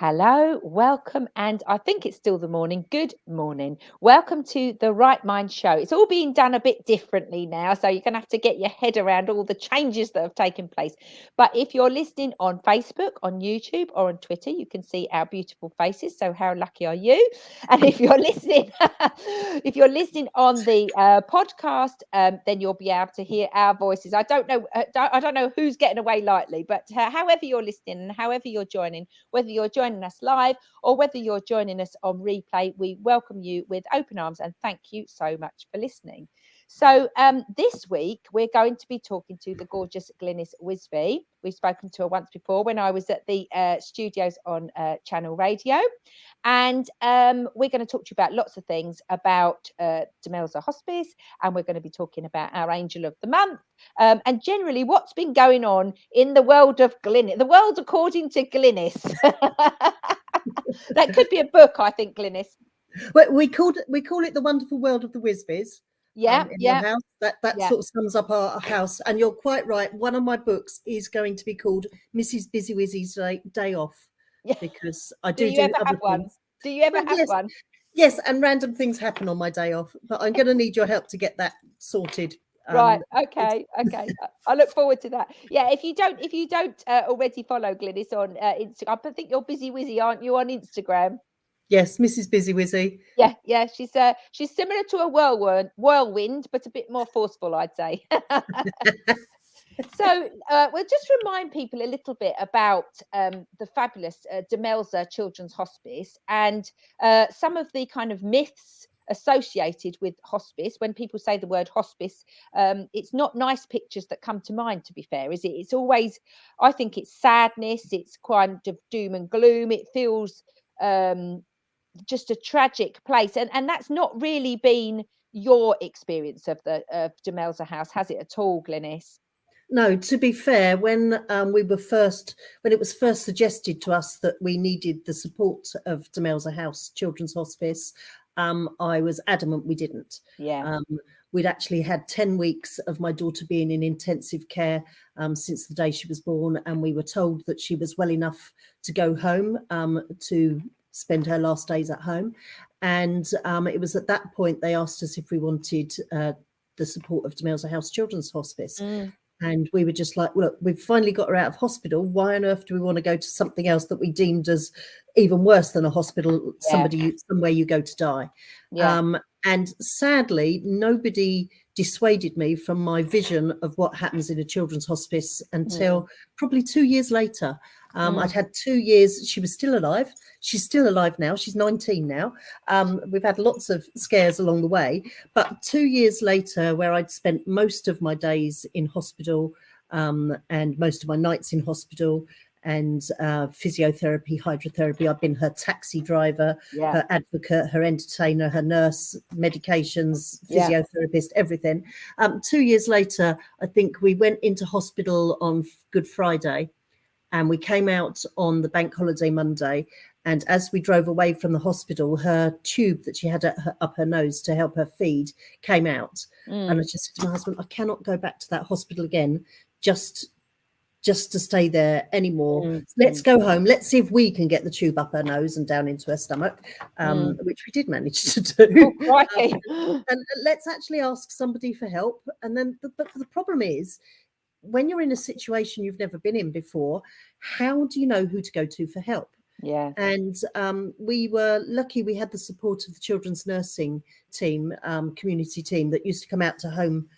Hello, welcome, and I think it's still the morning. Good morning. Welcome to the Right Mind Show. It's all being done a bit differently now, so you're going to have to get your head around all the changes that have taken place. But if you're listening on Facebook, on YouTube, or on Twitter, you can see our beautiful faces. So how lucky are you? And if you're listening, if you're listening on the podcast, then you'll be able to hear our voices. I don't know, I don't know who's getting away lightly, but however you're listening and however you're joining, whether you're joining us live or whether you're joining us on replay, we welcome you with open arms and thank you so much for listening. So this week we're going to be talking to the gorgeous Glynnis Wisbey. We've spoken to her once before when I was at the studios on Channel Radio, and we're going to talk to you about lots of things about Demelza Hospice, and we're going to be talking about our Angel of the Month, and generally what's been going on in the world of Glynnis, the world according to Glynnis. That could be a book, I think, Glynnis. Well, we call it the Wonderful World of the Wisbeys. In our house. That sort of sums up our house. And you're quite right. One of my books is going to be called Mrs. Busy Wizzy's Day Off, because I do. Do you ever have one? Do you ever have one? Yes, and random things happen on my day off. But I'm going to need your help to get that sorted. Right. Okay. I look forward to that. Yeah. If you don't already follow Glynnis on Instagram, I think you're Busy Wizzy, aren't you, on Instagram? Yes, Mrs. Busy Wizzy. Yeah. She's similar to a whirlwind, but a bit more forceful, I'd say. So we'll just remind people a little bit about the fabulous Demelza Children's Hospice and some of the kind of myths associated with hospice. When people say the word hospice, it's not nice pictures that come to mind, to be fair, is it? It's always, I think it's sadness, it's kind of doom and gloom. It feels just a tragic place, and that's not really been your experience of Demelza House, has it at all, Glynnis? No, to be fair, when it was first suggested to us that we needed the support of Demelza House Children's Hospice, I was adamant we didn't. Yeah. We'd actually had 10 weeks of my daughter being in intensive care since the day she was born, and we were told that she was well enough to go home to spend her last days at home. And it was at that point they asked us if we wanted the support of Demelza House Children's Hospice. And we were just like, look, we've finally got her out of hospital. Why on earth do we want to go to something else that we deemed as even worse than a hospital, somewhere you go to die? And sadly, nobody dissuaded me from my vision of what happens in a children's hospice until probably 2 years later. I'd had 2 years. She was still alive. She's still alive now. She's 19 now. We've had lots of scares along the way. But 2 years later, where I'd spent most of my days in hospital and most of my nights in hospital, and physiotherapy, hydrotherapy. I've been her taxi driver, her advocate, her entertainer, her nurse, medications, physiotherapist, everything. 2 years later, I think we went into hospital on Good Friday and we came out on the bank holiday Monday. And as we drove away from the hospital, her tube that she had up her nose to help her feed came out. And I just said to my husband, I cannot go back to that hospital again, just to stay there anymore. Let's go home. Let's see if we can get the tube up her nose and down into her stomach, which we did manage to do. And let's actually ask somebody for help. And then but the problem is, when you're in a situation you've never been in before, how do you know who to go to for help? And we were lucky we had the support of the children's nursing team, community team that used to come out to home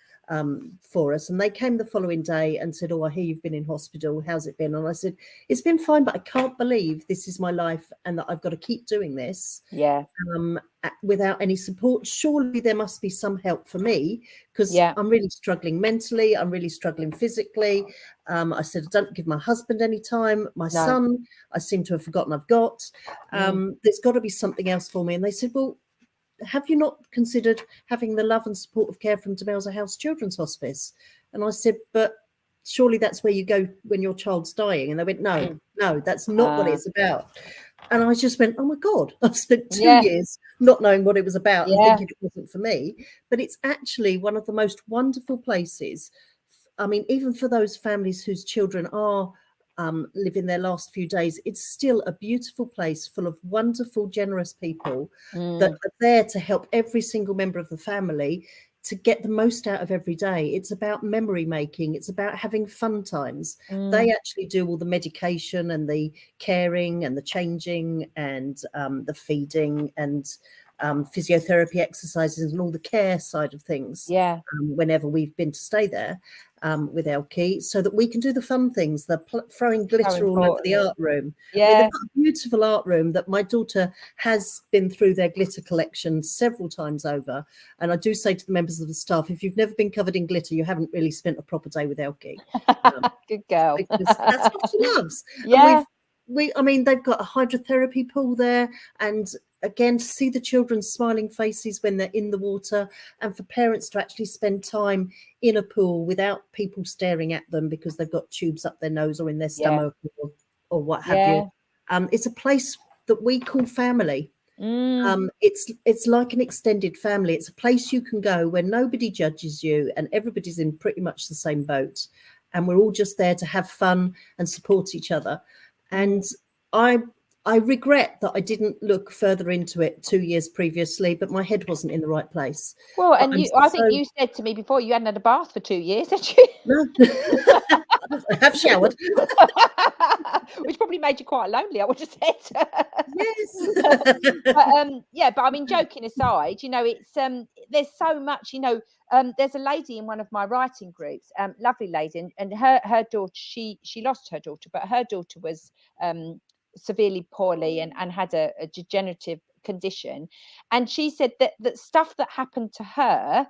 for us, and they came the following day and said, I hear you've been in hospital, how's it been? And I said, it's been fine, but I can't believe this is my life and that I've got to keep doing this without any support. Surely there must be some help for me, because I'm really struggling mentally, I'm really struggling physically. I said, I don't give my husband any time, my son I seem to have forgotten I've got. There's got to be something else for me. And they said, well, have you not considered having the love and supportive care from Demelza House Children's Hospice? And I said, but surely that's where you go when your child's dying. And they went, no, that's not what it's about. And I just went, oh my God, I've spent 2 years not knowing what it was about and thinking it wasn't for me. But it's actually one of the most wonderful places. I mean, even for those families whose children are living their last few days, it's still a beautiful place full of wonderful, generous people that are there to help every single member of the family to get the most out of every day. It's about memory making. It's about having fun times. They actually do all the medication and the caring and the changing and the feeding and physiotherapy exercises and all the care side of things. Whenever we've been to stay there with Elkie, so that we can do the fun things, the throwing glitter all over the art room. I mean, they've got a beautiful art room that my daughter has been through their glitter collection several times over. And I do say to the members of the staff, if you've never been covered in glitter, you haven't really spent a proper day with Elkie. Good girl. Because that's what she loves. Yeah. And I mean, they've got a hydrotherapy pool there, and again, to see the children's smiling faces when they're in the water, and for parents to actually spend time in a pool without people staring at them because they've got tubes up their nose or in their stomach or what have you. It's a place that we call family. It's like an extended family. It's a place you can go where nobody judges you and everybody's in pretty much the same boat, and we're all just there to have fun and support each other. And I regret that I didn't look further into it 2 years previously, but my head wasn't in the right place. Well, and I think you said to me before you hadn't had a bath for 2 years, had you? No. I have showered. Which probably made you quite lonely, I would have said. Yes. But I mean, joking aside, it's there's so much, there's a lady in one of my writing groups, lovely lady, and her daughter, she lost her daughter, but her daughter was severely poorly and had a degenerative condition, and she said that stuff that happened to her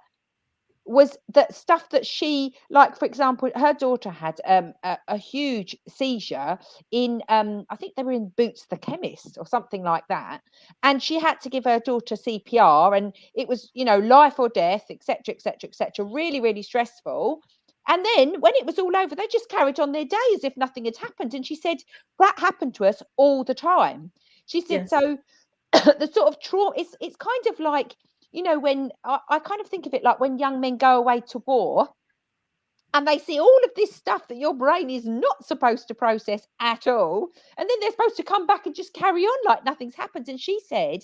was that stuff that she, like, for example, her daughter had a huge seizure in I think they were in Boots the chemist or something like that, and she had to give her daughter CPR, and it was life or death, etc., etc., etc., really, really stressful. And then when it was all over, they just carried on their day as if nothing had happened. And she said that happened to us all the time. She said, so the sort of trauma, it's kind of like, when I kind of think of it like when young men go away to war and they see all of this stuff that your brain is not supposed to process at all. And then they're supposed to come back and just carry on like nothing's happened. And she said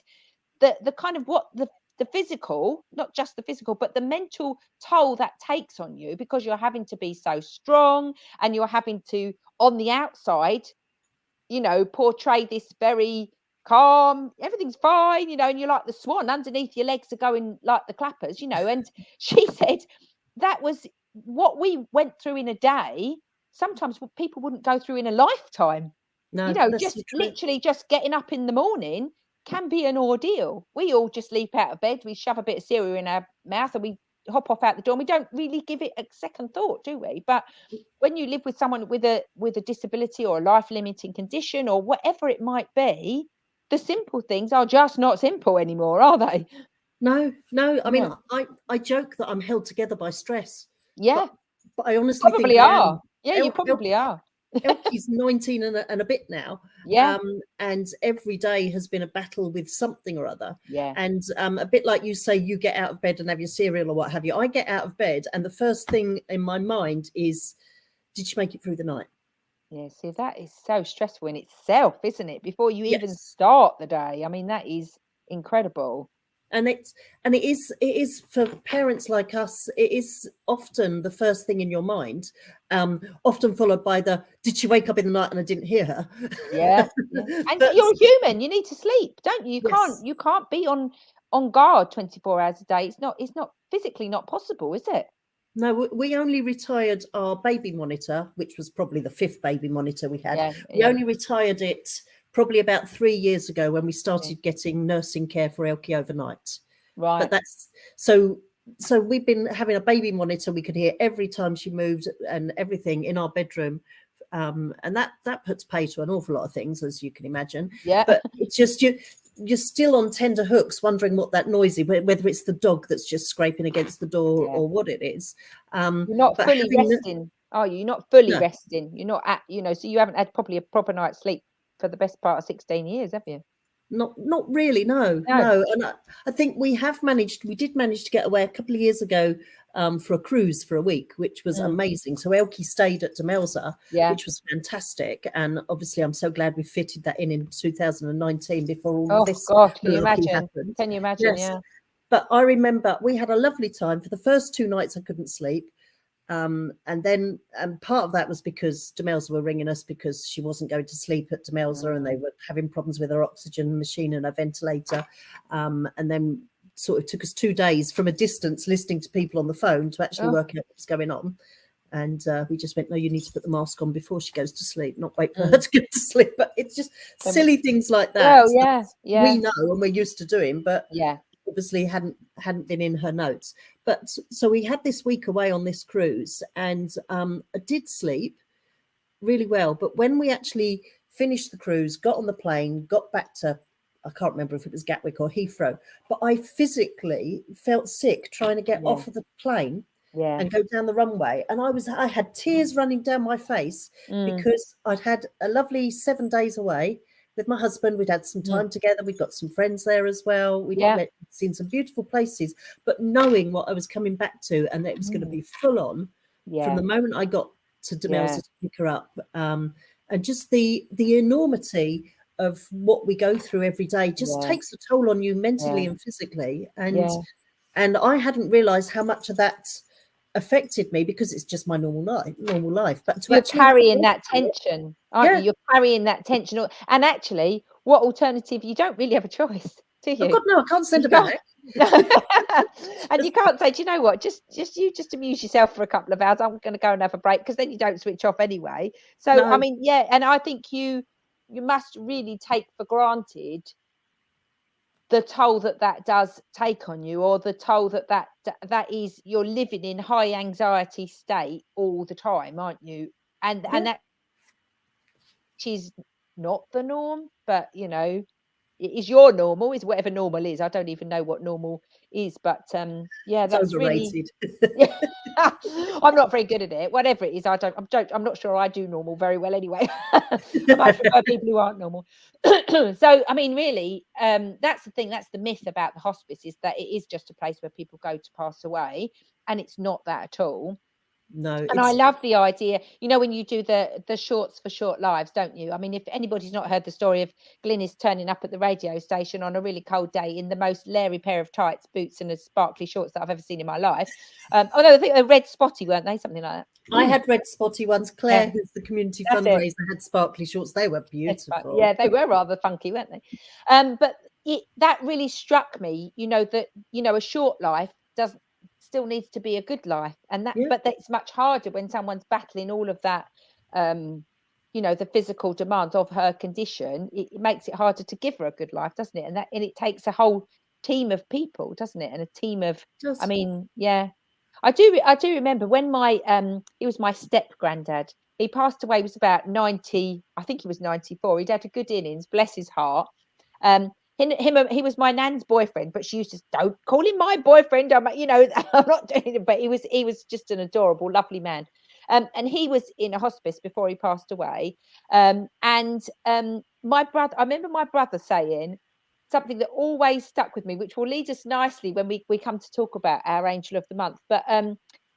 that the kind of what the physical, not just the physical, but the mental toll that takes on you, because you're having to be so strong and you're having to, on the outside, portray this very calm, everything's fine, and you're like the swan, underneath your legs are going like the clappers, and she said that was what we went through in a day. Sometimes what people wouldn't go through in a lifetime. No, just literally just getting up in the morning can be an ordeal. We all just leap out of bed, we shove a bit of cereal in our mouth and we hop off out the door, and we don't really give it a second thought, do we? But when you live with someone with a disability or a life-limiting condition or whatever it might be, the simple things are just not simple anymore, are they? No. I mean, I joke that I'm held together by stress. Yeah. But I honestly probably think are. Yeah, you probably are. Elkie's 19 and a bit now. Yeah. And every day has been a battle with something or other. Yeah. And a bit like you say, you get out of bed and have your cereal or what have you. I get out of bed and the first thing in my mind is, did she make it through the night? Yeah, see, that is so stressful in itself, isn't it? Before you even start the day. I mean, that is incredible. And it is for parents like us, it is often the first thing in your mind, often followed by the, did she wake up in the night and I didn't hear her? Yeah. And you're human, you need to sleep, don't you? You can't be on guard 24 hours a day. It's not physically not possible, is it? No, we only retired our baby monitor, which was probably the 5th baby monitor we had. We only retired it probably about 3 years ago when we started getting nursing care for Elkie overnight. Right. But that's so we've been having a baby monitor. We could hear every time she moved and everything in our bedroom. And that puts pay to an awful lot of things, as you can imagine. Yeah. But it's just you're still on tender hooks, wondering what that noise is, whether it's the dog that's just scraping against the door or what it is. You're not fully resting, are you? You're not fully resting. You're not at, so you haven't had probably a proper night's sleep for the best part of 16 years, have you? Not really, no. And I think we did manage to get away a couple of years ago. for a cruise for a week, which was amazing. So Elkie stayed at Demelza, which was fantastic. And obviously, I'm so glad we fitted that in 2019 before all of this can you imagine? happened. Can you imagine? Yes. Yeah. But I remember we had a lovely time. For the first 2 nights, I couldn't sleep. And then part of that was because Demelza were ringing us because she wasn't going to sleep at Demelza and they were having problems with her oxygen machine and her ventilator. And then sort of took us 2 days from a distance listening to people on the phone to actually work out what was going on. And we just went, no, you need to put the mask on before she goes to sleep, not wait for her to go to sleep. But it's just silly things like that. Oh, yeah. We know and we're used to doing, but yeah. obviously hadn't been in her notes. But so we had this week away on this cruise, and I did sleep really well. But when we actually finished the cruise, got on the plane, got back to, I can't remember if it was Gatwick or Heathrow, but I physically felt sick trying to get off of the plane and go down the runway. And I had tears running down my face because I'd had a lovely 7 days away with my husband. We'd had some time together. We'd got some friends there as well. We'd seen some beautiful places, but knowing what I was coming back to and that it was going to be full on from the moment I got to Demelza to pick her up, and just the enormity of what we go through every day just takes a toll on you mentally and physically. And I hadn't realised how much of that affected me because it's just my normal life. But to you're carrying that tension, aren't you? You're carrying that tension. And actually, what alternative? You don't really have a choice, do you? Oh God, no, I can't send her back. And you can't say, do you know what? Just amuse yourself for a couple of hours. I'm going to go and have a break, because then you don't switch off anyway. So I mean, and I think you must really take for granted the toll that does take on you, or the toll that is, you're living in high anxiety state all the time, aren't you? And that is not the norm, but you know, it is your normal, is whatever normal is. I don't even know what normal is, but that's overrated. Really I'm not very good at it. Whatever it is, I'm not sure I do normal very well anyway. I much prefer people who aren't normal. So I mean, really, that's the thing, that's the myth about the hospice, is that it is just a place where people go to pass away, and it's not that at all. No, and I love the idea, you know, when you do the shorts for short lives, don't you? I mean, if anybody's not heard the story of Glynnis turning up at the radio station on a really cold day in the most leery pair of tights, boots, and a sparkly shorts that I've ever seen in my life. Although I think they're red spotty, weren't they? Something like that. I had red spotty ones. Claire, who's the community fundraiser, had sparkly shorts. They were beautiful. Yeah, they were rather funky, weren't they? But that really struck me, you know, that, you know, a short life still needs to be a good life, and but that's much harder when someone's battling all of that, you know, the physical demands of her condition. It makes it harder to give her a good life, doesn't it? And it takes a whole team of people, doesn't it? And a team of, I mean, I do remember when he was my step granddad. He passed away, he was about 90, I think he was 94. He'd had a good innings, bless his heart. He was my nan's boyfriend, but she used to, don't call him my boyfriend. I'm not doing it, but he was just an adorable, lovely man. And he was in a hospice before he passed away. My brother, I remember my brother saying something that always stuck with me, which will lead us nicely when we come to talk about our angel of the month. But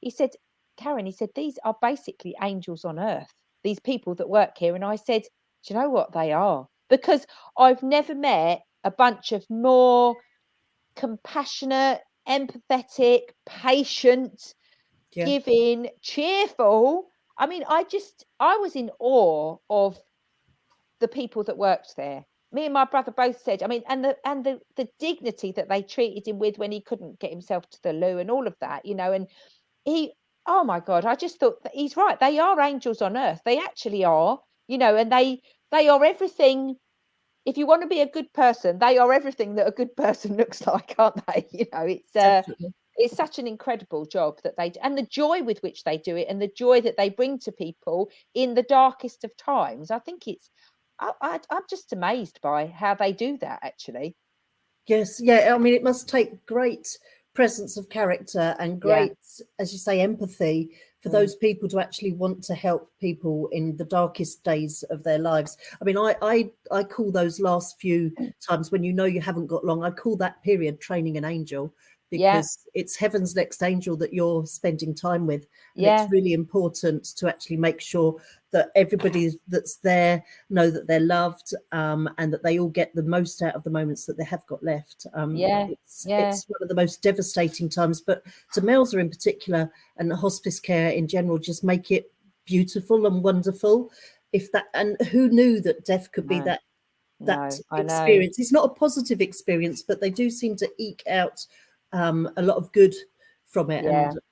he said, Karen, he said, these are basically angels on earth, these people that work here. And I said, do you know what they are? Because I've never met a bunch of more compassionate, empathetic, patient, giving, cheerful. I mean, I was in awe of the people that worked there. Me and my brother both said, I mean, and the dignity that they treated him with when he couldn't get himself to the loo and all of that, you know. And oh my God, I just thought that he's right. They are angels on earth. They actually are, you know, and they are everything. If you want to be a good person, they are everything that a good person looks like, aren't they? You know, it's such an incredible job that they do, and the joy with which they do it, and the joy that they bring to people in the darkest of times. I think I'm just amazed by how they do that, actually. Yes, yeah. I mean, it must take great presence of character and great, as you say, empathy for those people to actually want to help people in the darkest days of their lives. I mean, I call those last few times when you know you haven't got long, I call that period training an angel, because it's heaven's next angel that you're spending time with. And it's really important to actually make sure that everybody that's there know that they're loved, and that they all get the most out of the moments that they have got left. It's one of the most devastating times, but Demelza in particular and hospice care in general just make it beautiful and wonderful. And who knew that death could be that experience? It's not a positive experience, but they do seem to eke out a lot of good from it,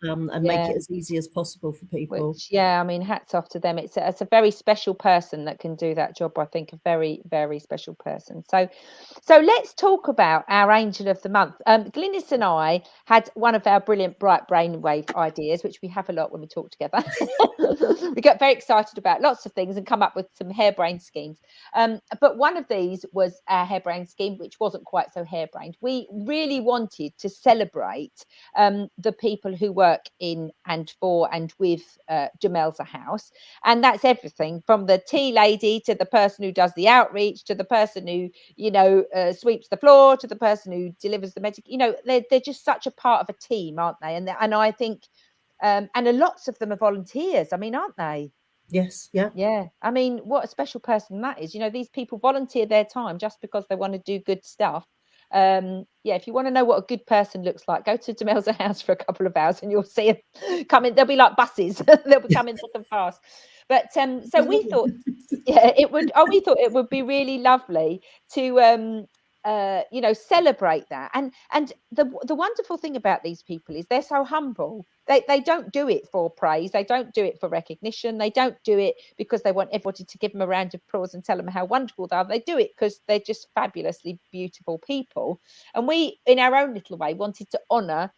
and make it as easy as possible for people. I mean, hats off to them. It's a very special person that can do that job. I think a very, very special person. So let's talk about our angel of the month. Glynnis and I had one of our brilliant bright brainwave ideas, which we have a lot when we talk together. We get very excited about lots of things and come up with some harebrained schemes. But one of these was our harebrained scheme, which wasn't quite so harebrained. We really wanted to celebrate the people who work in and for and with Demelza House, and that's everything from the tea lady to the person who does the outreach to the person who sweeps the floor to the person who delivers the medic. They're just such a part of a team, aren't they? And I think and lots of them are volunteers. I mean, aren't they? Yes. I mean, what a special person that is. These people volunteer their time just because they want to do good stuff. If you want to know what a good person looks like, go to Demelza House for a couple of hours and you'll see them coming. They'll be like buses. They'll be coming thick and fast. But so we thought we thought it would be really lovely to celebrate that. And the wonderful thing about these people is they're so humble. They don't do it for praise. They don't do it for recognition. They don't do it because they want everybody to give them a round of applause and tell them how wonderful they are. They do it because they're just fabulously beautiful people. And we, in our own little way, wanted to honour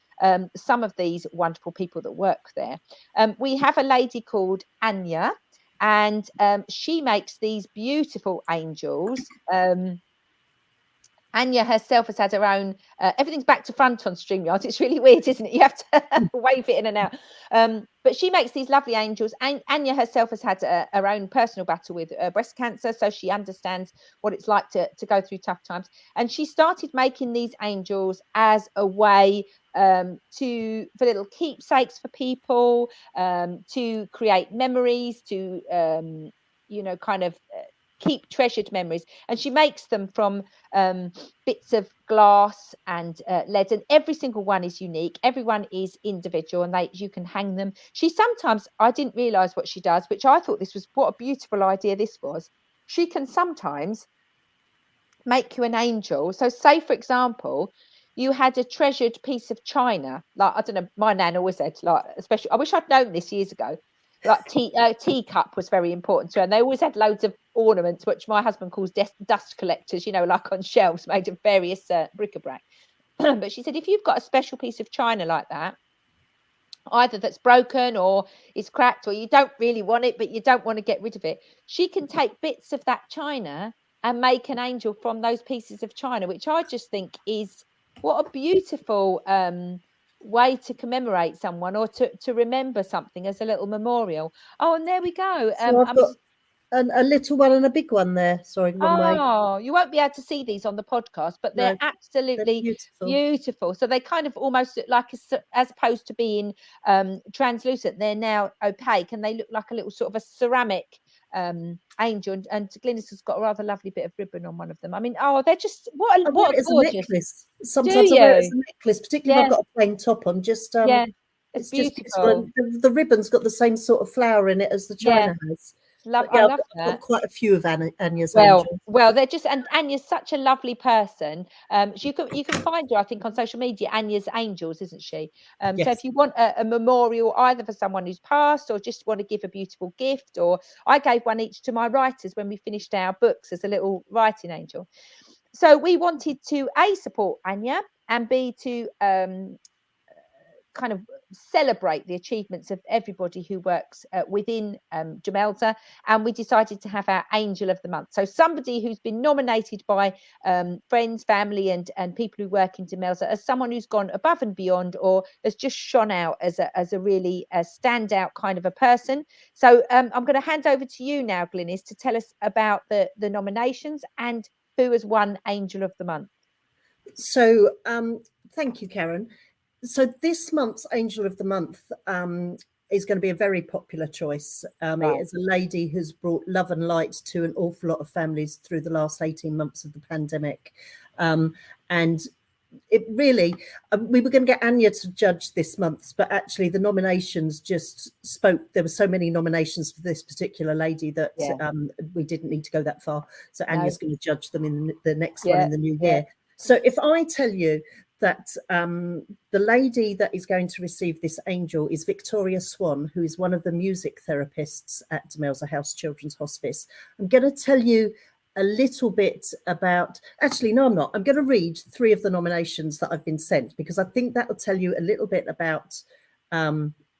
some of these wonderful people that work there. We have a lady called Anya, and she makes these beautiful angels. Anya herself has had her own, everything's back to front on StreamYard. It's really weird, isn't it? You have to wave it in and out. But she makes these lovely angels. Anya herself has had her own personal battle with breast cancer, so she understands what it's like to go through tough times. And she started making these angels as a way for little keepsakes for people, to create memories, to keep treasured memories. And she makes them from bits of glass and lead, and every single one is unique. Everyone is individual, and you can hang them. I didn't realize what she does, which I thought what a beautiful idea this was. She can sometimes make you an angel. So say, for example, you had a treasured piece of china, like, I don't know, my nan always said, like, especially, I wish I'd known this years ago, like teacup was very important to her, and they always had loads of ornaments, which my husband calls dust collectors, like on shelves made of various bric-a-brac. But she said, if you've got a special piece of china like that, either that's broken or is cracked, or you don't really want it but you don't want to get rid of it, she can take bits of that china and make an angel from those pieces of china, which I just think is what a beautiful way to commemorate someone, or to remember something as a little memorial. Oh, and there we go. So I've got a little one and a big one there. Sorry, wrong way. Oh, you won't be able to see these on the podcast, but they're absolutely beautiful. So they kind of almost look like, as opposed to being translucent, they're now opaque, and they look like a little sort of a ceramic angel. And Glynnis has got a rather lovely bit of ribbon on one of them. I mean, they're just what a gorgeous necklace. Sometimes I wear it as a necklace, particularly if I've got a plain top on. Just it's beautiful. The ribbon's got the same sort of flower in it as the china has. I love that. I've got quite a few of Anya's angels. Well, they're just, and Anya's such a lovely person. You can find her, I think, on social media. Anya's Angels, isn't she? Yes. So if you want a memorial, either for someone who's passed, or just want to give a beautiful gift, or I gave one each to my writers when we finished our books as a little writing angel. So we wanted to support Anya, and to kind of celebrate the achievements of everybody who works within Demelza, and we decided to have our Angel of the Month. So somebody who's been nominated by friends, family, and people who work in Demelza as someone who's gone above and beyond, or has just shone out as a really standout kind of a person. So I'm going to hand over to you now, Glynnis, to tell us about the nominations and who has won Angel of the Month. So thank you, Karen. So this month's Angel of the Month is going to be a very popular choice. Right. It is a lady who's brought love and light to an awful lot of families through the last 18 months of the pandemic. And it really, we were going to get Anya to judge this month, but actually the nominations just spoke. There were so many nominations for this particular lady that we didn't need to go that far. So Anya's going to judge them in the next one in the new year. So if I tell you that the lady that is going to receive this angel is Victoria Swann, who is one of the music therapists at Demelza House Children's Hospice. I'm going to tell you a little bit about, actually, no, I'm not. I'm going to read 3 of the nominations that I've been sent, because I think that will tell you a little bit about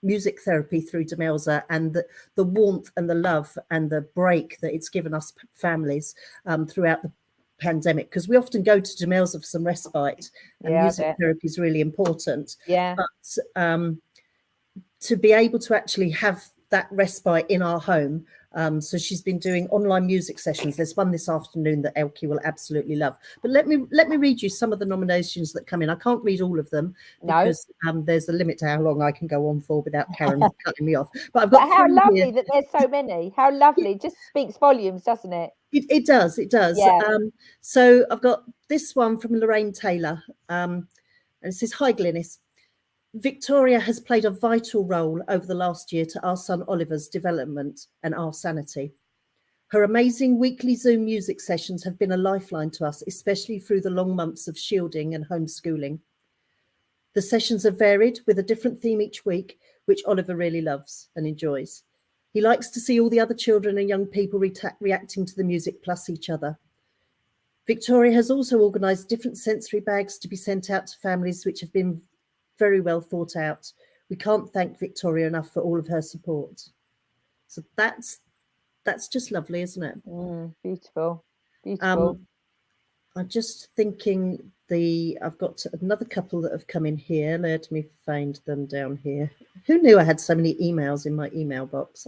music therapy through Demelza and the warmth and the love and the break that it's given us families throughout the pandemic, because we often go to Demelza for some respite, and music therapy is really important. But to be able to actually have that respite in our home. So she's been doing online music sessions. There's one this afternoon that Elkie will absolutely love. But let me read you some of the nominations that come in. I can't read all of them because there's a limit to how long I can go on for without Karen cutting me off. But I've got how lovely that there's so many. How lovely. It just speaks volumes, doesn't it? It does. Yeah. So I've got this one from Lorraine Taylor. And it says, "Hi, Glynnis. Victoria has played a vital role over the last year to our son Oliver's development and our sanity. Her amazing weekly Zoom music sessions have been a lifeline to us, especially through the long months of shielding and homeschooling. The sessions are varied with a different theme each week, which Oliver really loves and enjoys. He likes to see all the other children and young people reacting to the music plus each other. Victoria has also organised different sensory bags to be sent out to families, which have been very well thought out. We can't thank Victoria enough for all of her support." So that's just lovely, isn't it? Beautiful. I'm just thinking I've got another couple that have come in here. Let me find them down here. Who knew I had so many emails in my email box?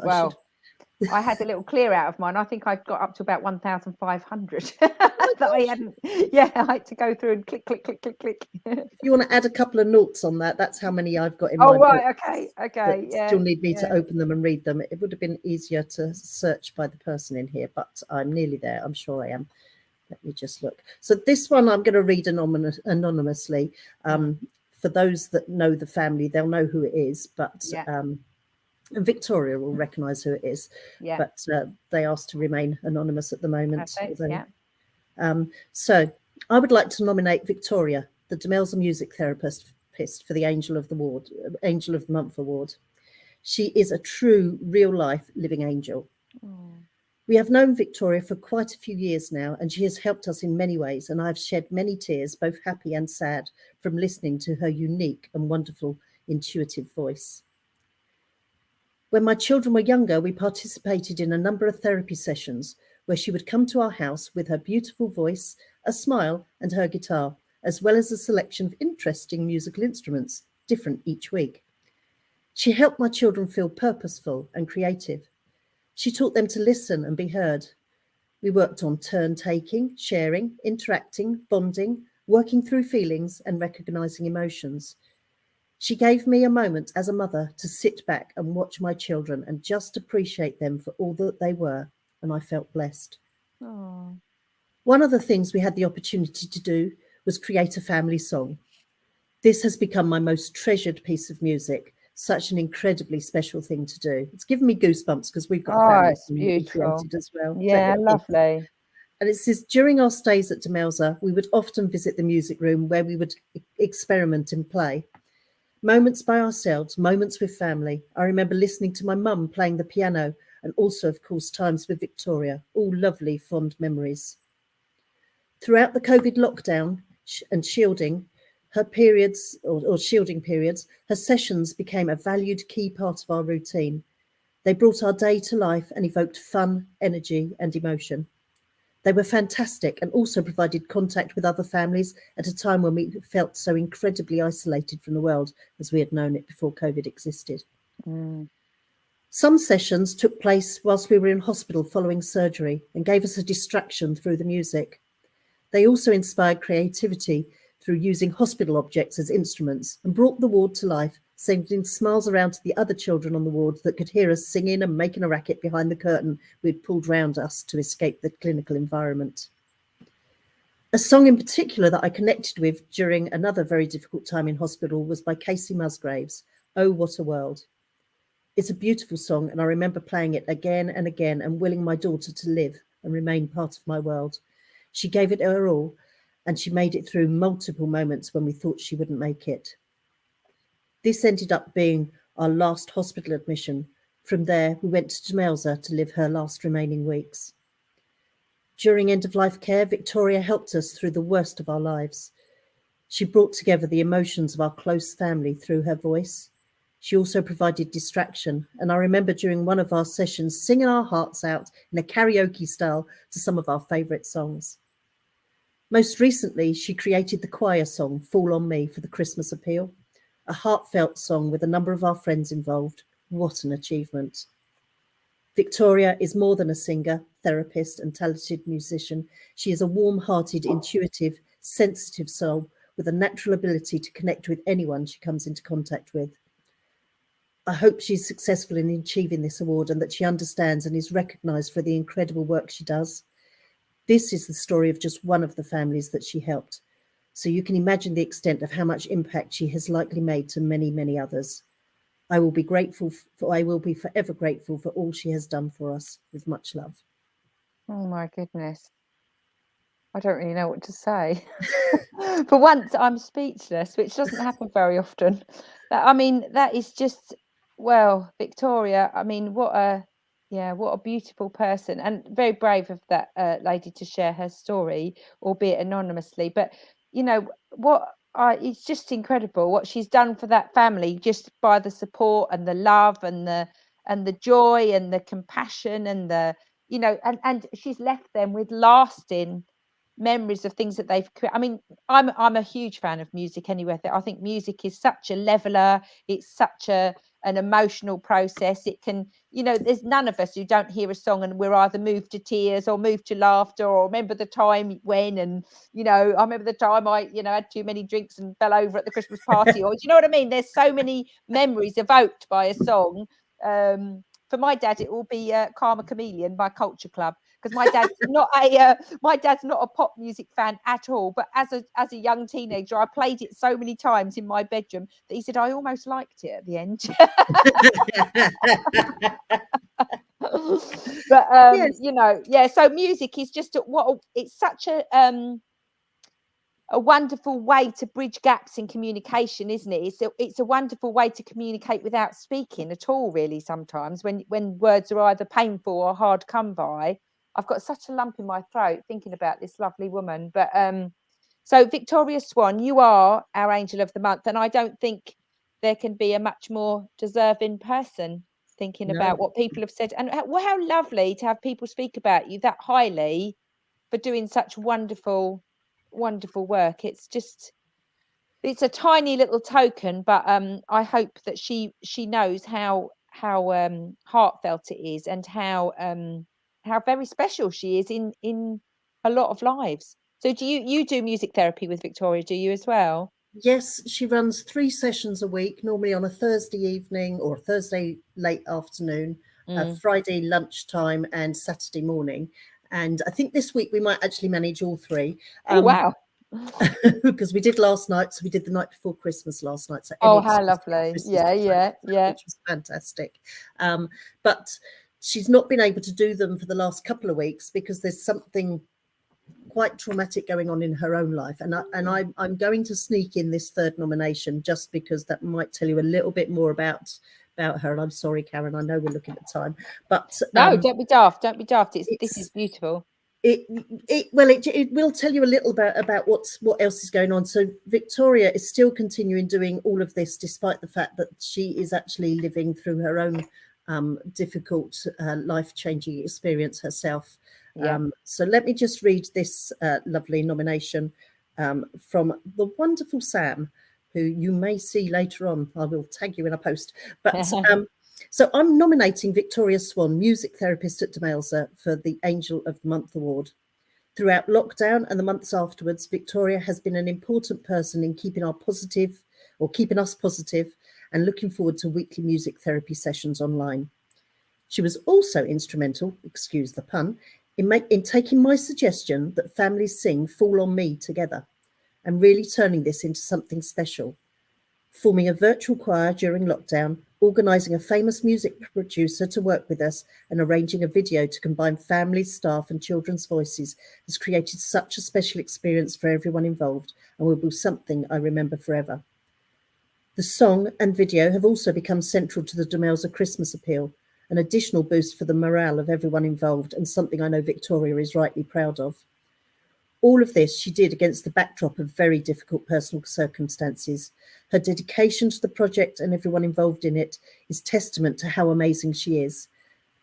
I had a little clear out of mine. I think I got up to about 1,500 that I hadn't. I had to go through and click. If you want to add a couple of notes on that, that's how many I've got in my book. Okay. Still need me to open them and read them. It would have been easier to search by the person in here, but I'm nearly there. I'm sure I am. Let me just look. So this one I'm going to read anonymously. For those that know the family, they'll know who it is, but Victoria will recognise who it is. But they asked to remain anonymous at the moment. So I would like to nominate Victoria, the Demelza music therapist, for the Angel of the Month award. She is a true, real-life living angel. We have known Victoria for quite a few years now, and she has helped us in many ways, and I've shed many tears, both happy and sad, from listening to her unique and wonderful, intuitive voice. When my children were younger, we participated in a number of therapy sessions where she would come to our house with her beautiful voice, a smile, and her guitar, as well as a selection of interesting musical instruments, different each week. She helped my children feel purposeful and creative. She taught them to listen and be heard. We worked on turn-taking, sharing, interacting, bonding, working through feelings and recognising emotions. She gave me a moment as a mother to sit back and watch my children and just appreciate them for all that they were, and I felt blessed. Aww. One of the things we had the opportunity to do was create a family song. This has become my most treasured piece of music. Such an incredibly special thing to do. It's given me goosebumps because we've got a family song we created as well. Yeah, lovely. And it says, during our stays at Demelza, we would often visit the music room where we would experiment and play. Moments by ourselves, moments with family. I remember listening to my mum playing the piano and also, of course, times with Victoria. All lovely, fond memories. Throughout the COVID lockdown and shielding, her periods or shielding periods, her sessions became a valued key part of our routine. They brought our day to life and evoked fun, energy and emotion. They were fantastic and also provided contact with other families at a time when we felt so incredibly isolated from the world as we had known it before COVID existed. Some sessions took place whilst we were in hospital following surgery and gave us a distraction through the music. They also inspired creativity through using hospital objects as instruments and brought the ward to life, sending smiles around to the other children on the ward that could hear us singing and making a racket behind the curtain we'd pulled round us to escape the clinical environment. A song in particular that I connected with during another very difficult time in hospital was by Casey Musgraves, Oh, What a World. It's a beautiful song, and I remember playing it again and again and willing my daughter to live and remain part of my world. She gave it her all, and she made it through multiple moments when we thought she wouldn't make it. This ended up being our last hospital admission. From there, we went to Demelza to live her last remaining weeks. During end-of-life care, Victoria helped us through the worst of our lives. She brought together the emotions of our close family through her voice. She also provided distraction, and I remember during one of our sessions singing our hearts out in a karaoke style to some of our favourite songs. Most recently, she created the choir song Fall on Me for the Christmas appeal, a heartfelt song with a number of our friends involved. What an achievement. Victoria is more than a singer, therapist and talented musician. She is a warm-hearted, intuitive, sensitive soul with a natural ability to connect with anyone she comes into contact with. I hope she's successful in achieving this award and that she understands and is recognised for the incredible work she does. This is the story of just one of the families that she helped. So you can imagine the extent of how much impact she has likely made to many, many others. I will be forever grateful for all she has done for us. With much love. Oh my goodness. I don't really know what to say. For once, I'm speechless, which doesn't happen very often. That is just, well, Victoria, what a beautiful person, and very brave of that lady to share her story, albeit anonymously. But it's just incredible what she's done for that family, just by the support and the love and the joy and the compassion and and she's left them with lasting memories of things that they've created. I'm a huge fan of music anyway. I think music is such a leveler. It's such an emotional process. It can, there's none of us who don't hear a song and we're either moved to tears or moved to laughter, or remember the time when, and I remember the time I had too many drinks and fell over at the Christmas party, or do you know what I mean? There's so many memories evoked by a song. For my dad, it will be Karma Chameleon by Culture Club, because my dad's not a pop music fan at all. But as a young teenager, I played it so many times in my bedroom that he said I almost liked it at the end. But Yes. So music is just it's such a wonderful way to bridge gaps in communication, isn't it? It's a wonderful way to communicate without speaking at all, really. Sometimes when words are either painful or hard to come by. I've got such a lump in my throat thinking about this lovely woman. But so Victoria Swann, you are our Angel of the Month, and I don't think there can be a much more deserving person, thinking about what people have said. And how lovely to have people speak about you that highly for doing such wonderful work. It's a tiny little token, but I hope that she knows how heartfelt it is, and how very special she is in a lot of lives. So do you do music therapy with Victoria, do you as well? Yes, she runs 3 sessions a week, normally on a Thursday evening or Thursday late afternoon, Friday lunchtime and Saturday morning. And I think this week we might actually manage all 3. Oh, wow. Because we did last night, so we did the night before Christmas last night. So how lovely. Yeah. Which was fantastic. But she's not been able to do them for the last couple of weeks because there's something quite traumatic going on in her own life, and I'm going to sneak in this 3rd nomination just because that might tell you a little bit more about her. And I'm sorry, Karen, I know we're looking at time, but no, don't be daft. This is beautiful. It will tell you a little bit about what else is going on. So Victoria is still continuing doing all of this despite the fact that she is actually living through her own difficult life-changing experience herself. Yeah. So let me just read this lovely nomination from the wonderful Sam, who you may see later on. I will tag you in a post. But so I'm nominating Victoria Swann, music therapist at Demelza, for the Angel of the Month award. Throughout lockdown and the months afterwards, Victoria has been an important person in keeping us positive and looking forward to weekly music therapy sessions online. She was also instrumental, excuse the pun, in taking my suggestion that families sing Fall on Me together and really turning this into something special. Forming a virtual choir during lockdown, organising a famous music producer to work with us, and arranging a video to combine families, staff and children's voices has created such a special experience for everyone involved and will be something I remember forever. The song and video have also become central to the Demelza Christmas appeal, an additional boost for the morale of everyone involved and something I know Victoria is rightly proud of. All of this she did against the backdrop of very difficult personal circumstances. Her dedication to the project and everyone involved in it is testament to how amazing she is.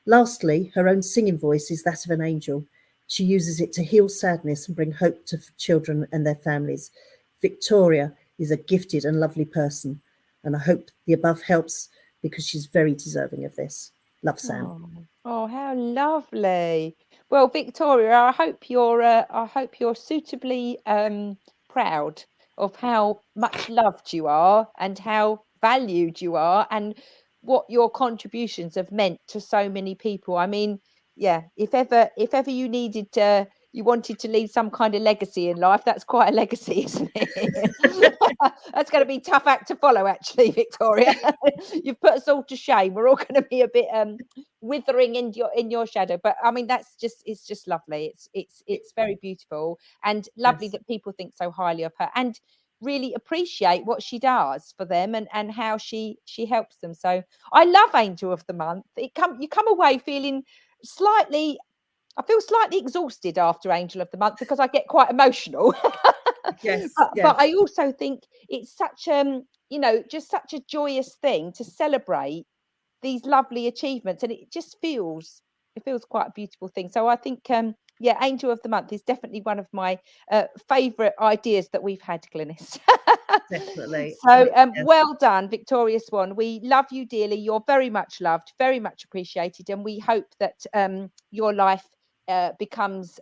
Lastly, her own singing voice is that of an angel. She uses it to heal sadness and bring hope to children and their families. Victoria is a gifted and lovely person, and I hope the above helps because she's very deserving of this. Love, Sam. Oh, how lovely. Well, Victoria, I hope you're suitably proud of how much loved you are and how valued you are and what your contributions have meant to so many people. I mean, yeah, if ever you wanted to leave some kind of legacy in life, that's quite a legacy, isn't it? That's going to be a tough act to follow, actually, Victoria. You've put us all to shame. We're all going to be a bit withering in your shadow, but I mean it's just lovely. It's very beautiful and lovely Yes. that people think so highly of her and really appreciate what she does for them and how she helps them. So I love Angel of the Month. You come away feeling slightly, I feel slightly exhausted after Angel of the Month because I get quite emotional. Yes, But yes. I also think it's such just such a joyous thing to celebrate these lovely achievements, and it feels quite a beautiful thing. So I think yeah, Angel of the Month is definitely one of my favorite ideas that we've had, Glynnis. Definitely. So Yes. well done, Victoria Swann. We love you dearly. You're very much loved, very much appreciated, and we hope that your life becomes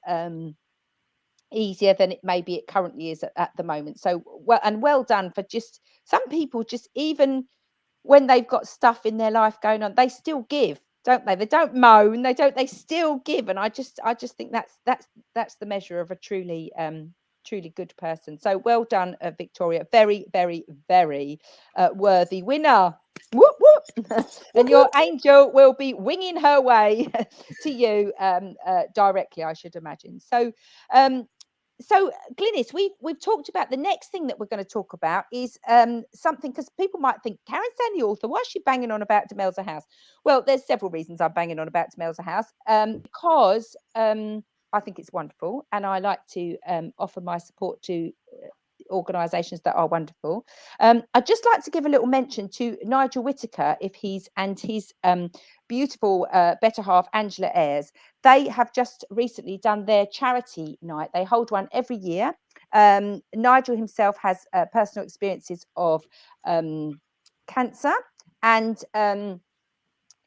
easier than it currently is at the moment. So well done for just some people, just even when they've got stuff in their life going on, they still give, don't they? They don't moan, they still give. And I just think that's the measure of a truly good person. So well done, Victoria. Very, very, very worthy winner. Whoop whoop. And your angel will be winging her way to you directly, I should imagine. Um so Glynnis, we've talked about the next thing that we're going to talk about is something, because people might think, Karen Stanley, author, why is she banging on about Demelza House? Well, there's several reasons I'm banging on about Demelza House, because I think it's wonderful and I like to offer my support to organisations that are wonderful. I'd just like to give a little mention to Nigel Whitaker, if his beautiful better half Angela Ayres. They have just recently done their charity night. They hold one every year. Nigel himself has personal experiences of cancer, and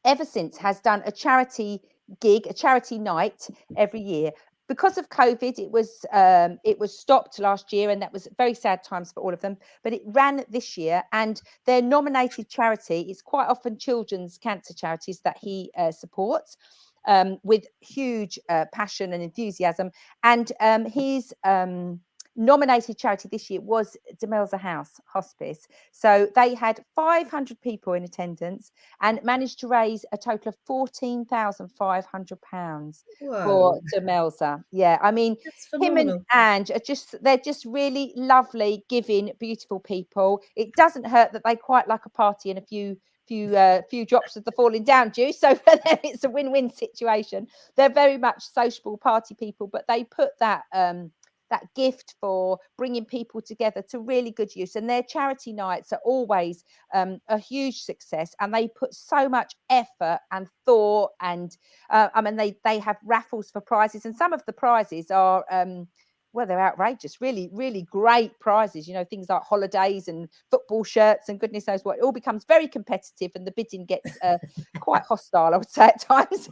ever since has done a charity gig, a charity night every year. Because of COVID, it was stopped last year, and that was very sad times for all of them. But it ran this year, and their nominated charity is quite often children's cancer charities that he supports with huge passion and enthusiasm. And his nominated charity this year was Demelza House Hospice. So they had 500 people in attendance and managed to raise a total of £14,500 for Whoa. Demelza. Yeah, I mean, That's him and phenomenal. Ange they're just really lovely, giving, beautiful people. It doesn't hurt that they quite like a party and a few drops of the falling down juice. So for them, it's a win-win situation. They're very much sociable party people, but they put that gift for bringing people together to really good use. And their charity nights are always a huge success, and they put so much effort and thought. And I mean, they have raffles for prizes, and some of the prizes are well, they're outrageous, really, really great prizes, things like holidays and football shirts and goodness knows what. It all becomes very competitive, and the bidding gets quite hostile, I would say, at times.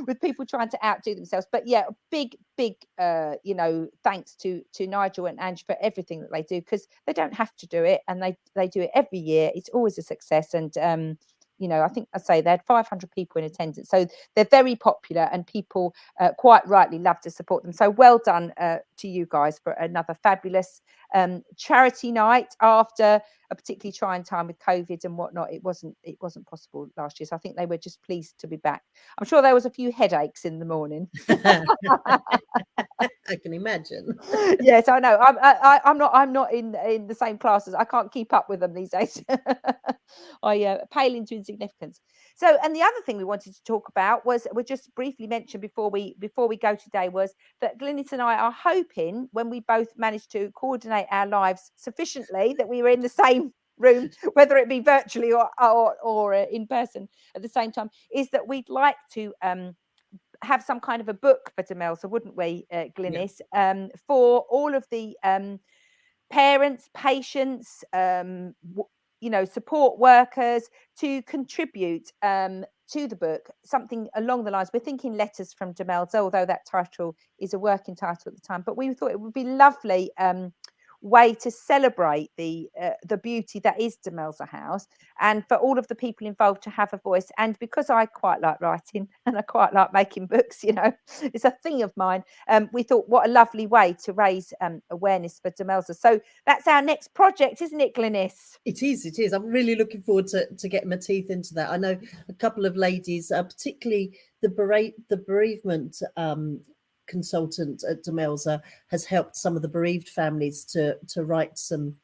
with people trying to outdo themselves. But yeah, big thanks to Nigel and Ange for everything that they do, because they don't have to do it, and they do it every year. It's always a success. And I think I say they had 500 people in attendance, so they're very popular, and people quite rightly love to support them. So well done to you guys for another fabulous charity night after a particularly trying time with COVID and whatnot. It wasn't possible last year, so I think they were just pleased to be back. I'm sure there was a few headaches in the morning. I can imagine. Yes, I know. I'm not in the same classes. I can't keep up with them these days. I pale into insignificance. So, and the other thing we wanted to talk about was, we just briefly mentioned before we go today, was that Glynnis and I are hoping, when we both manage to coordinate our lives sufficiently, that we were in the same room, whether it be virtually or in person at the same time, is that we'd like to have some kind of a book for Demelza, wouldn't we, Glynnis? Yeah. For all of the parents, patients, support workers, to contribute to the book, something along the lines. We're thinking Letters from Demelza, although that title is a working title at the time. But we thought it would be lovely way to celebrate the beauty that is Demelza House, and for all of the people involved to have a voice. And because I quite like writing and I quite like making books, it's a thing of mine, we thought, what a lovely way to raise awareness for Demelza. So that's our next project, isn't it, Glynnis? It is. I'm really looking forward to getting my teeth into that. I know a couple of ladies, particularly the bereavement consultant at Demelza, has helped some of the bereaved families to write some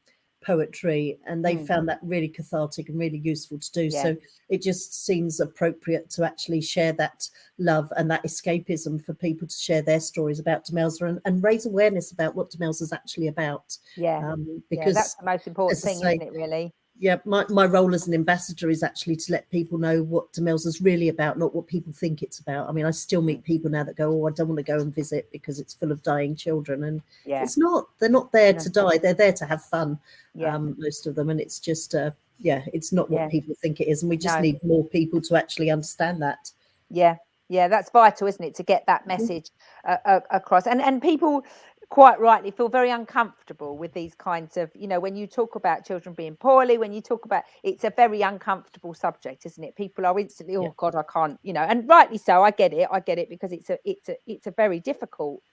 poetry, and they found that really cathartic and really useful to do. So it just seems appropriate to actually share that love and that escapism for people to share their stories about Demelza and raise awareness about what Demelza is actually about. Because that's the most important thing, isn't it, really? Yeah, my role as an ambassador is actually to let people know what Demelza is really about, not what people think it's about. I mean, I still meet people now that go, "Oh, I don't want to go and visit because it's full of dying children," and it's not. They're not there to die; they're there to have fun. Most of them, and it's just, it's not what people think it is, and we just need more people to actually understand that. Yeah, that's vital, isn't it, to get that message across, and people quite rightly feel very uncomfortable with these kinds of, when you talk about children being poorly, when you talk about, it's a very uncomfortable subject, isn't it? People are instantly, oh God, I can't, and rightly so. I get it, because it's a very difficult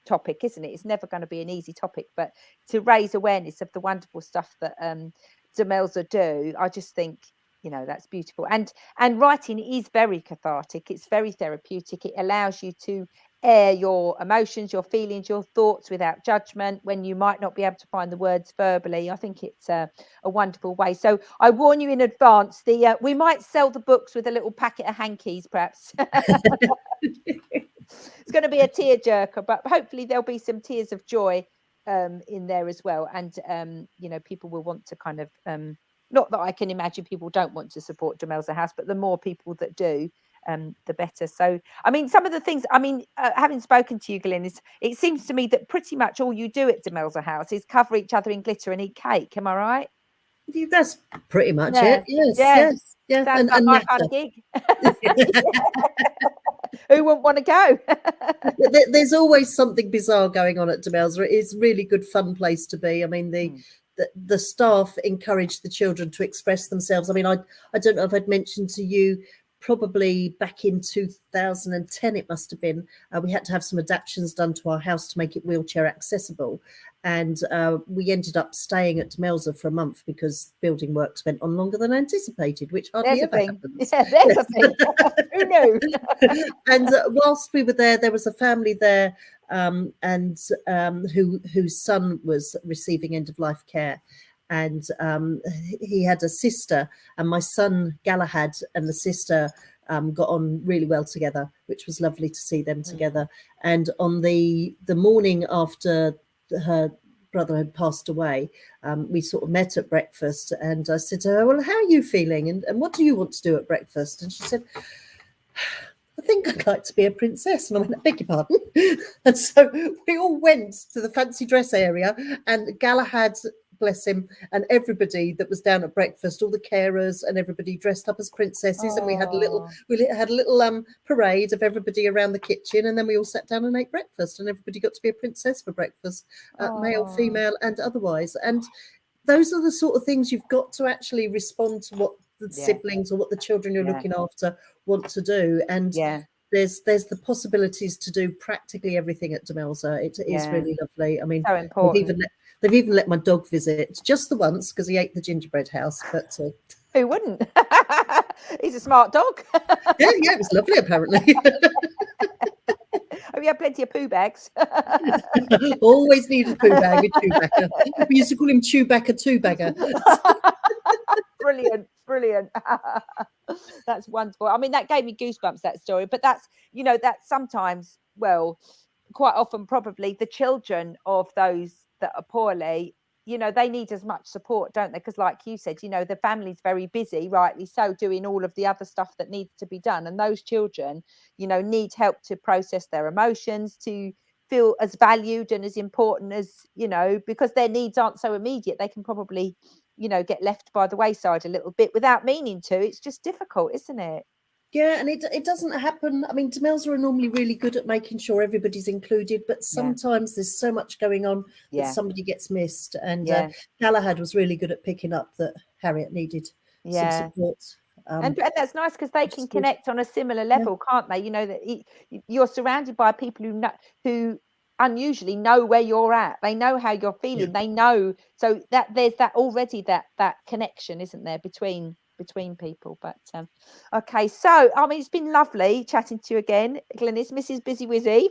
topic, isn't it? It's never going to be an easy topic, but to raise awareness of the wonderful stuff that Demelza do, I just think, that's beautiful. And writing is very cathartic. It's very therapeutic. It allows you to air your emotions, your feelings, your thoughts without judgment when you might not be able to find the words verbally. I think it's a wonderful way. So I warn you in advance, we might sell the books with a little packet of hankies, perhaps. It's going to be a tearjerker, but hopefully there'll be some tears of joy in there as well. And, people will want to kind of, not that I can imagine people don't want to support Demelza House, but the more people that do, the better. So, I mean, some of the things, having spoken to you, Glynnis, it seems to me that pretty much all you do at Demelza House is cover each other in glitter and eat cake. Am I right? That's pretty much it. Yes. Sounds like my kind of gig. Who wouldn't want to go? There's always something bizarre going on at Demelza. It's a really good, fun place to be. I mean, the staff encourage the children to express themselves. I mean, I don't know if I'd mentioned to you, probably back in 2010, it must have been, we had to have some adaptations done to our house to make it wheelchair accessible. And we ended up staying at Demelza for a month because building works went on longer than anticipated, which hardly ever happens. Yeah, there's a thing. Who knew? And whilst we were there was a family there and whose son was receiving end-of-life care. And he had a sister, and my son Galahad and the sister got on really well together, which was lovely to see them together. And on the morning after her brother had passed away, we sort of met at breakfast, and I said to her, "Well, how are you feeling? And what do you want to do at breakfast?" And she said, "I think I'd like to be a princess." And I went, "I beg your pardon?" And so we all went to the fancy dress area, and Galahad bless him, and everybody that was down at breakfast, all the carers and everybody dressed up as princesses, and we had a little parade of everybody around the kitchen, and then we all sat down and ate breakfast, and everybody got to be a princess for breakfast, male, female, and otherwise. And those are the sort of things you've got to actually respond to what the siblings or what the children you're looking after want to do. And there's the possibilities to do practically everything at Demelza. It is really lovely. I mean, so important. They've even let my dog visit just the once because he ate the gingerbread house. But who wouldn't? He's a smart dog. yeah, it was lovely. Apparently. Have you had plenty of poo bags? Always need a poo bag with Chewbacca. We used to call him Chewbacca two-bagger. Brilliant. That's wonderful. I mean, that gave me goosebumps, that story. But that's, that sometimes, well, quite often probably the children of those that are poorly, they need as much support, don't they? Because like you said, the family's very busy, rightly so, doing all of the other stuff that needs to be done. And those children, need help to process their emotions, to feel as valued and as important as, because their needs aren't so immediate. They can probably, get left by the wayside a little bit without meaning to. It's just difficult, isn't it? Yeah, and it doesn't happen. I mean, Demelza are normally really good at making sure everybody's included, but sometimes there's so much going on that somebody gets missed. And Galahad was really good at picking up that Harriet needed some support. And that's nice because they can connect on a similar level, can't they? That you're surrounded by people who unusually know where you're at. They know how you're feeling. They know, so that there's that already that connection, isn't there, between people. But okay, so I mean, it's been lovely chatting to you again, Glynnis, Mrs. Busy Wizzy.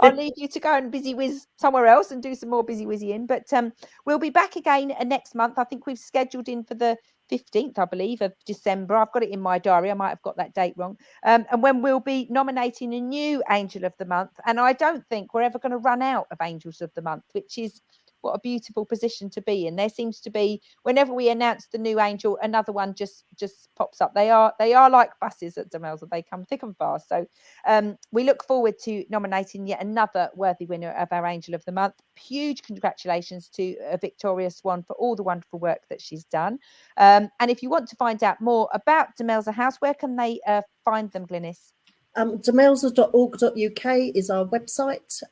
I'll leave you to go and busy whiz somewhere else and do some more busy whizzying. But we'll be back again next month. I think we've scheduled in for the 15th, I believe, of December. I've got it in my diary. I might have got that date wrong. And when we'll be nominating a new Angel of the Month. And I don't think we're ever going to run out of Angels of the Month, which is what a beautiful position to be in. There seems to be, whenever we announce the new angel, another one just pops up. They are like buses at Demelza. They come thick and fast. So we look forward to nominating yet another worthy winner of our Angel of the Month. Huge congratulations to Victoria Swann for all the wonderful work that she's done. And if you want to find out more about Demelza House, where can they find them, Glynnis? Demelza.org.uk is our website,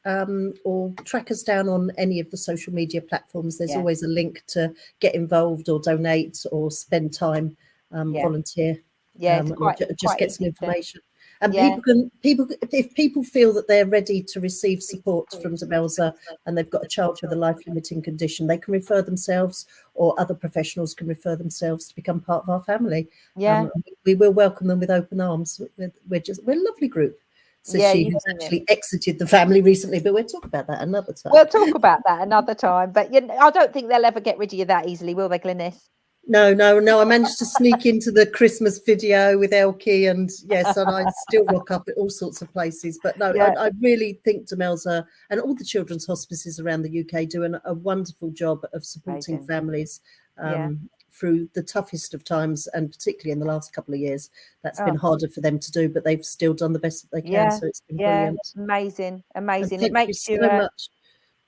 or track us down on any of the social media platforms. There's always a link to get involved or donate or spend time, volunteer. Just get some information. And people, if people feel that they're ready to receive support from Demelza and they've got a child with a life-limiting condition, they can refer themselves, or other professionals can refer themselves to become part of our family. We will welcome them with open arms. We're a lovely group. So she has actually exited the family recently, but we'll talk about that another time. We'll talk about that another time. But I don't think they'll ever get rid of you that easily, will they, Glynnis? No. I managed to sneak into the Christmas video with Elkie, and and I still rock up at all sorts of places. But no, I really think Demelza and all the children's hospices around the UK do a wonderful job of supporting families through the toughest of times, and particularly in the last couple of years, that's been harder for them to do, but they've still done the best that they can. So it's been brilliant. Amazing. It makes you so much.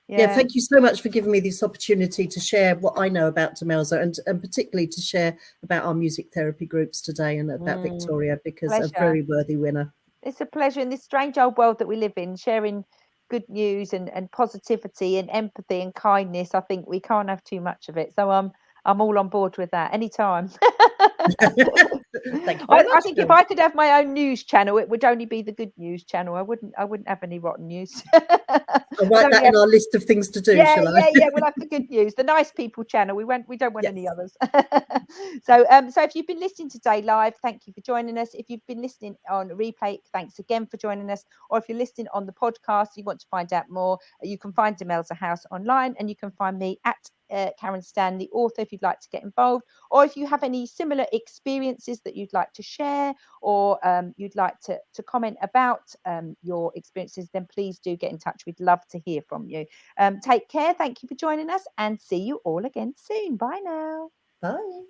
Thank you so much for giving me this opportunity to share what I know about Demelza, and particularly to share about our music therapy groups today and about Victoria, because a very worthy winner. It's a pleasure in this strange old world that we live in, sharing good news and positivity and empathy and kindness. I think we can't have too much of it. So I'm all on board with that anytime. Thank you very much, I think if I could have my own news channel, it would only be the good news channel. I wouldn't have any rotten news. I'll write that in our list of things to do, shall I? We'll have the good news, the nice people channel. We don't want any others. So if you've been listening today live, thank you for joining us. If you've been listening on replay, thanks again for joining us. Or if you're listening on the podcast, you want to find out more, you can find Demelza House online, and you can find me at Karen Stan, the author, if you'd like to get involved, or if you have any similar experiences that you'd like to share, or you'd like to comment about your experiences, then please do get in touch. We'd love to hear from you. Take care. Thank you for joining us, and see you all again soon. Bye now. Bye.